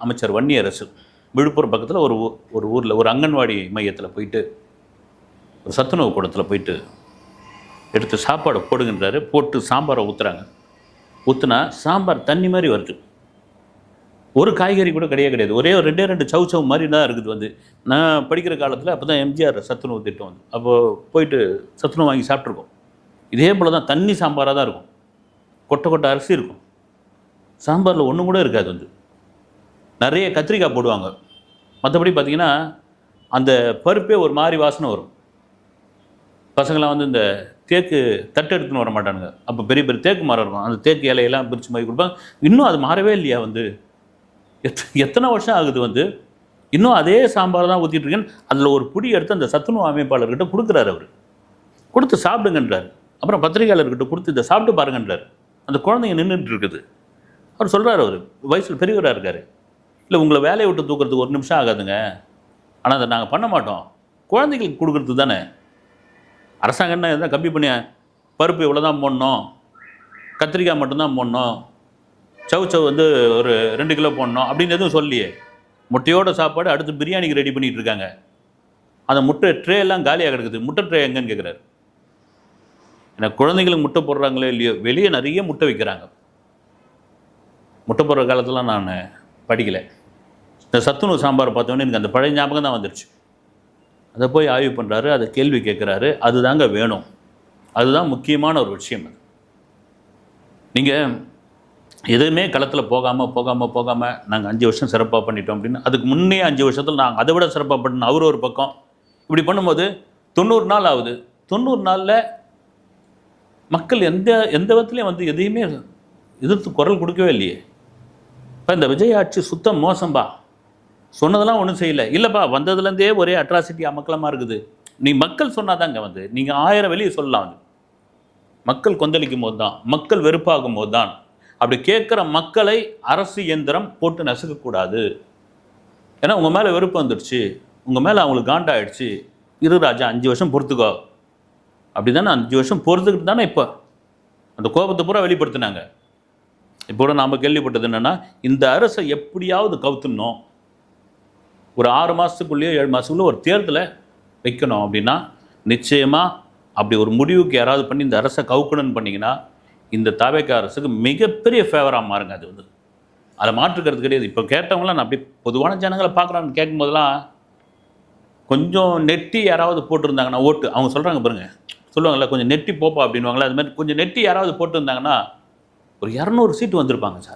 அமைச்சர் வன்னியரசு விழுப்புரம் பக்கத்தில் ஒரு ஊரில் ஒரு அங்கன்வாடி மையத்தில் போயிட்டு ஒரு சத்துணவு கூடத்தில் போயிட்டு எடுத்து சாப்பாடை போடுகின்றாரு. போட்டு சாம்பாரை ஊற்றுறாங்க. ஊற்றுனா சாம்பார் தண்ணி மாதிரி வருது. ஒரு காய்கறி கூட கிடையாது. ஒரே ஒரு ரெண்டு சவு மாதிரி தான் இருக்குது. வந்து நான் படிக்கிற காலத்தில் அப்போ தான் எம்ஜிஆர் சத்துணவு திட்டம் வந்து அப்போது போயிட்டு சத்துணவு வாங்கி சாப்பிட்ருக்கோம். இதே போல் தான் தண்ணி சாம்பாராக தான் இருக்கும். கொட்டை அரிசி இருக்கும். சாம்பாரில் ஒன்றும் கூட இருக்காது. வந்து நிறைய கத்திரிக்காய் போடுவாங்க. மற்றபடி பார்த்திங்கன்னா அந்த பருப்பே ஒரு மாதிரி வாசனை வரும். பசங்களாம் வந்து இந்த தேக்கு தட்டு எடுத்துன்னு வர மாட்டானுங்க. அப்போ பெரிய பெரிய தேக்கு மரம் இருக்கும். அந்த தேக்கு இலையெல்லாம் பிரித்து மாதிரி கொடுப்பாங்க. இன்னும் அது மாறவே இல்லையா? வந்து எத்தனை வருஷம் ஆகுது? வந்து இன்னும் அதே சாம்பார் தான் ஊற்றிட்டு இருக்கேன். அதில் ஒரு புடி எடுத்து அந்த சத்துணவு அமைப்பாளர்கிட்ட கொடுக்குறாரு. அவர் கொடுத்து சாப்பிடுங்கன்றார். அப்புறம் பத்திரிகையாளர்கிட்ட கொடுத்து இதை சாப்பிட்டு பாருங்கன்றார். அந்த குழந்தைங்க நின்றுட்டு இருக்குது. அவர் சொல்கிறார், அவர் வயசில் பெரியவராக இருக்கார். இல்லை, உங்களை வேலையை விட்டு தூக்கிறதுக்கு ஒரு நிமிஷம் ஆகாதுங்க. ஆனால் அதை நாங்கள் பண்ண மாட்டோம். குழந்தைகளுக்கு கொடுக்குறது தானே. அரசாங்கம்னா எதாவது கம்மி பண்ணி பருப்பு இவ்வளோ தான் போடணும், கத்திரிக்காய் மட்டும்தான் போடணும், சவு வந்து ஒரு 2 கிலோ போடணும் அப்படின்னு எதுவும் சொல்லியே. முட்டையோட சாப்பாடு அடுத்து பிரியாணிக்கு ரெடி பண்ணிகிட்டு இருக்காங்க. அந்த முட்டை ட்ரே எல்லாம் காலியாக கிடக்குது. முட்டை ட்ரே எங்கன்னு கேட்குறாரு. ஏன்னா குழந்தைங்களுக்கு முட்டை போடுறாங்களோ இல்லையோ, வெளியே நிறைய முட்டை வைக்கிறாங்க. முட்டை போடுற காலத்தில் நான் படிக்கலை. இந்த சத்துணவு சாம்பார் பார்த்தோன்னே எனக்கு அந்த பழைய ஞாபகம் தான் வந்துருச்சு. அதை போய் ஆய்வு பண்ணுறாரு, அதை கேள்வி கேட்குறாரு. அதுதாங்க வேணும். அதுதான் முக்கியமான ஒரு விஷயம். அது நீங்கள் எதுவுமே களத்தில் போகாமல் நாங்கள் 5 வருஷம் சிறப்பாக பண்ணிட்டோம் அப்படின்னு, அதுக்கு முன்னே 5 வருஷத்தில் நாங்கள் அதை விட சிறப்பாக பண்ணணும் அவர் ஒரு பக்கம். இப்படி பண்ணும்போது 90 நாள் ஆகுது. 90 நாளில் மக்கள் எந்த விதத்துலேயும் வந்து எதையுமே எதிர்த்து குரல் கொடுக்கவே இல்லையே. இப்போ இந்த விஜய் ஆட்சி சுத்தம் மோசம்பா. சொன்னதெல்லாம் ஒன்றும் செய்யலை. இல்லைப்பா, வந்ததுலேருந்தே ஒரே அட்ராசிட்டி அமக்கலமாக இருக்குது. நீ மக்கள் சொன்னாதாங்க. வந்து நீங்கள் 1000 வெளியே சொல்லலாம். வந்து மக்கள் கொந்தளிக்கும் போது தான், மக்கள் வெறுப்பாகும் போது தான். அப்படி கேட்குற மக்களை அரசு இயந்திரம் போட்டு நசுக்கக்கூடாது. ஏன்னா உங்கள் மேலே வெறுப்பு வந்துடுச்சு, உங்கள் மேலே அவங்களுக்கு காண்டாயிடுச்சு. இரு ராஜா, 5 வருஷம் பொறுத்துக்கோ அப்படி தானே. 5 வருஷம் பொறுத்துக்கிட்டு தானே இப்போ அந்த கோபத்தை பூரா வெளிப்படுத்தினாங்க. இப்போ கூட நாம் கேள்விப்பட்டது என்னென்னா, இந்த அரசை எப்படியாவது கவுத்துடணும், ஒரு 6 மாதத்துக்குள்ளேயோ 7 மாதத்துக்குள்ளே ஒரு தேர்தலை வைக்கணும் அப்படின்னா, நிச்சயமாக அப்படி ஒரு முடிவுக்கு யாராவது பண்ணி இந்த அரசை கவுக்கணும்னு பண்ணிங்கன்னா, இந்த தவேக அரசுக்கு மிகப்பெரிய ஃபேவராக மாறுங்க. அது வந்து அதை மாற்றுக்கிறது கிடையாது. இப்போ கேட்டவங்களாம் நான் அப்படி பொதுவான ஜனங்களை பார்க்குறான்னு கேட்கும்போதெல்லாம் கொஞ்சம் நெட்டி யாராவது போட்டிருந்தாங்கன்னா ஓட்டு, அவங்க சொல்கிறாங்க பாருங்கள், சொல்லுவாங்கள்ல கொஞ்சம் நெட்டி போப்பா அப்படின்வாங்களா, அது மாதிரி கொஞ்சம் நெட்டி யாராவது போட்டிருந்தாங்கன்னா ஒரு 200 சீட்டு வந்திருப்பாங்க சார்.